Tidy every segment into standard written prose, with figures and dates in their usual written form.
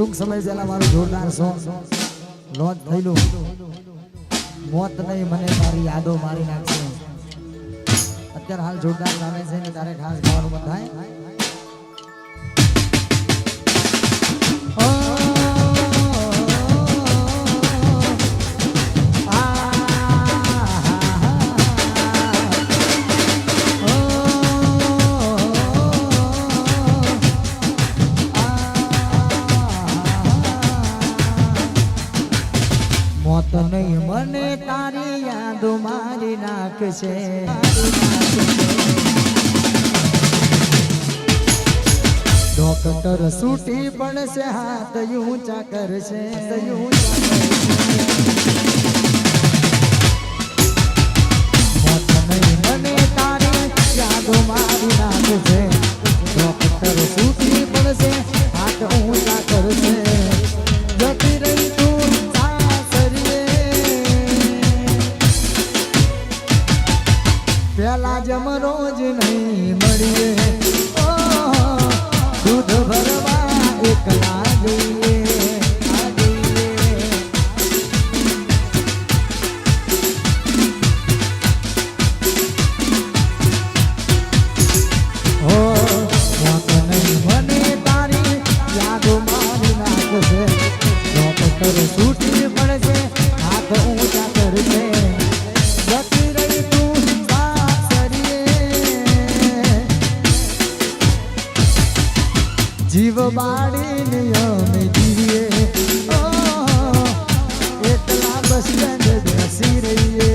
ટૂંક સમય પહેલા મારું જોરદાર સોંગ લોન્ચ થયેલું મોત નહીં મને તારી યાદો મારી નાખશે. અત્યારે હાલ જોરદાર ચાલે છે ને તારે ખાસ ગાવાનું મન થાય. મોત નહીં મને તારી યાદો મારી નાખશે. ડોક્ટર છૂટી પડશે હાથ ઊંચા કરશે. મોત નહીં મને તારી યાદો મારી નાખશે. ડોક્ટર છૂટી પડશે હાથ ઊંચા કરશે. જતી રહી તું પેલા જમ રોજ નહીં મળીએ. દૂધ ભરવા એકલા જઈએ. હો મોત નહીં મને તારી યાદો મારી નાખશે. ડોક્ટર છૂટી પડશે હાથ ઊંચા કરશે. જતી રહી તું જીવ બાળીને અમે જીવીએ. એટલા બસ હસી રહીએ.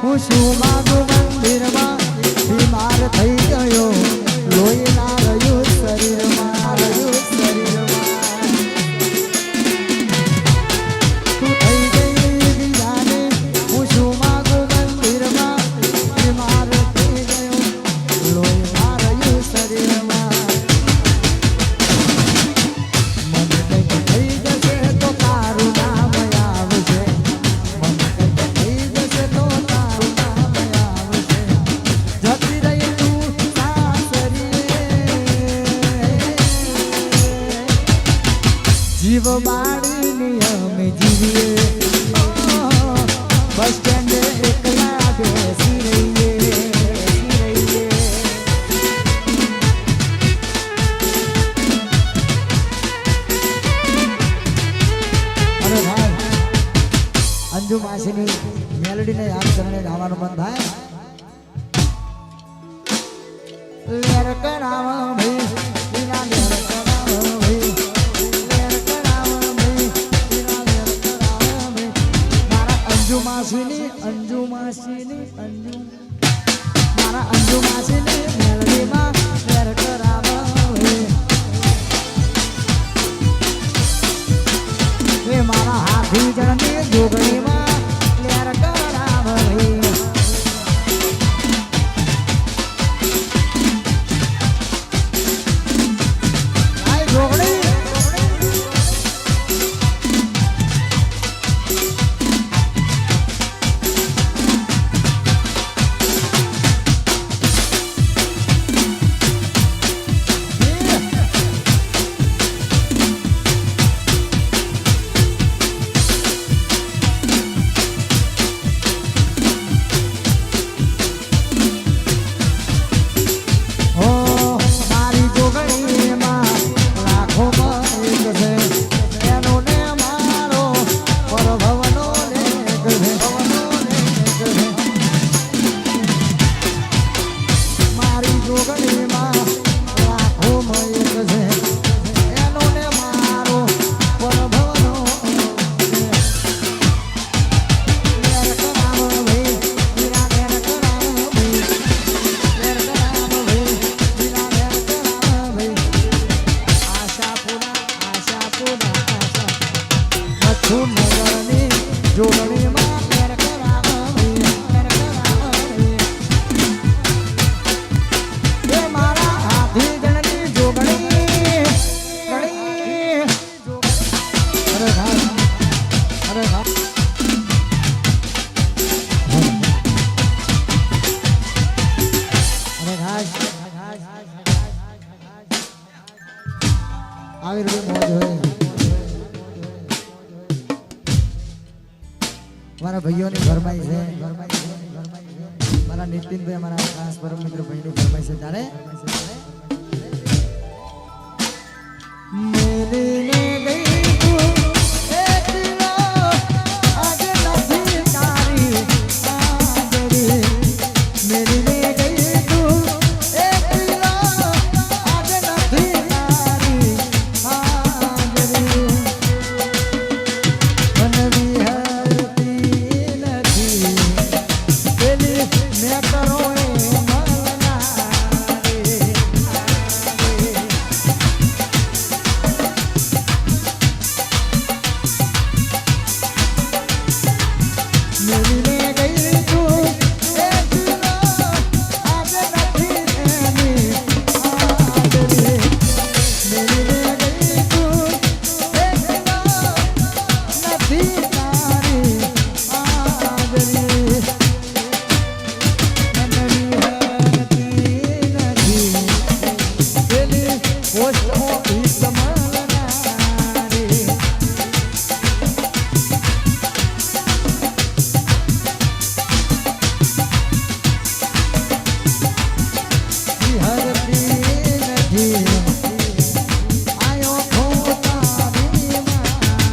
હું શું માગું મંદિરમાં બીમાર થઈ ગયો. લોહી ના રહ્યું શરીરમાં. તું થઈ ગઈ બીજાને હું શું માગું મંદિરમાં બીમાર થઈ ગયો. લોહી ના રહ્યું શરીરમાં. મને કંઈક થઈ જશે તો તારું નામ આવશે. જીવ બાળીને અમે જીવીએ. બસ સ્ટેન્ડે એકલા બેસી રહીએ. અરે ભાઈ અંજુ માસીની મેલોડીને યાદ કરીને ગાવાનું મન થાય. લેર કરાવા ભાઈ વિના લેર કરાવા ભાઈ. અંજુ માસીની મારા અંજુ માસીની મેલડીમાં લેર કરાવે. એ મારા હાથી જણની જોગણીમાં લેર કરાવે. આવી રીતે મોજ હોય મારા ભાઈઓની ફરમાઈ છે મારા નીતિનભાઈ અમારા ખાસ પરમ મિત્ર ભાઈની ફરમાઈ છે તારે મેલીને ગઈ તું એકલો આજ નથી તારી આદરી મેલીને ગઈ તું એકલો આજ નથી તારી આદરી મને વિહરતી નથી પેલી મેં કરો એ મળનારી મેલીને ગઈ તું એકલો આજ નથી એની આદરી મેલીને ગઈ તું એકલો નથી તારી આદરી મને વિહરતી નથી પેલી પોસ્ટ ઓફિસ મળનારી વિહરતી નથી આયો ખોતારી મારી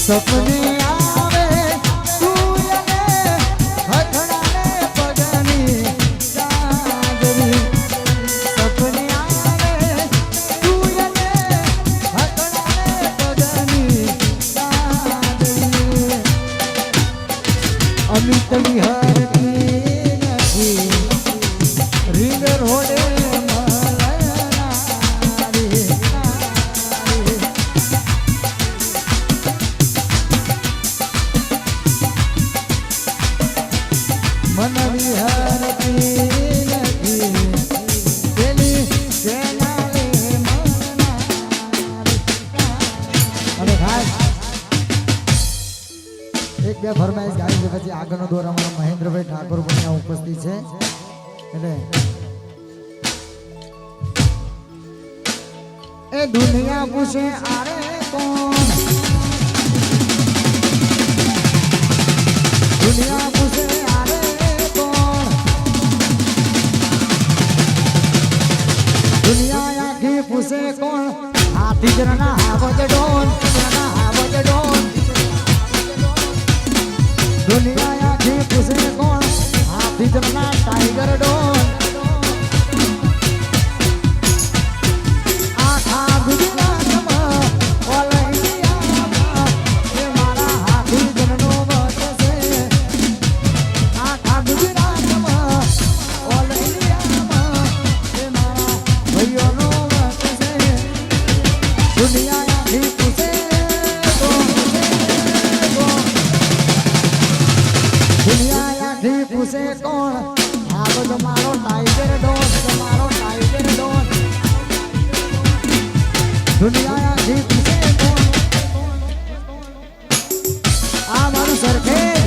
સપને આવે તું અને હથડાને પગની ચાદરી સપને આવે તું અને હથડાને પગની ચાદરી અમિત વિહરતી નથી રીંગ રોડે મળનારી મન વિહરતી નથી પેલી જેનાલે મળનારી અને ખાસ એક બે ફરમાઈશ ગાઈ છે પછી આગળનો દોર અમારા મહેન્દ્રભાઈ ઠાકોર પણ ત્યાં ઉપસ્થિત છે એટલે એ દુનિયા પૂછે આરે કોણ દુનિયા પૂછે આરે કોણ દુનિયા આખી પૂછે કોણ હાથી જના હાવજ ડોન જના હાવજ ડોન દુનિયા આખી પૂછે કોણ હાથી જના ટાઈગર ડોન આખા ગુજરાતમાં ઓલ ઇન્ડિયામાં એ મારા હાથી જનનો વટ છે આખા ગુજરાતમાં ઓલ ઇન્ડિયામાં એ મારા ભાઈઓનો વટ છે દુનિયા આખી પૂછે દુનિયા આખી પૂછે કોણ આ બધો મારો ટાઈગર ડોન મારો ટાઈગર ડોન દુનિયા આખી પૂછે કોણ આ મારું સરખેજ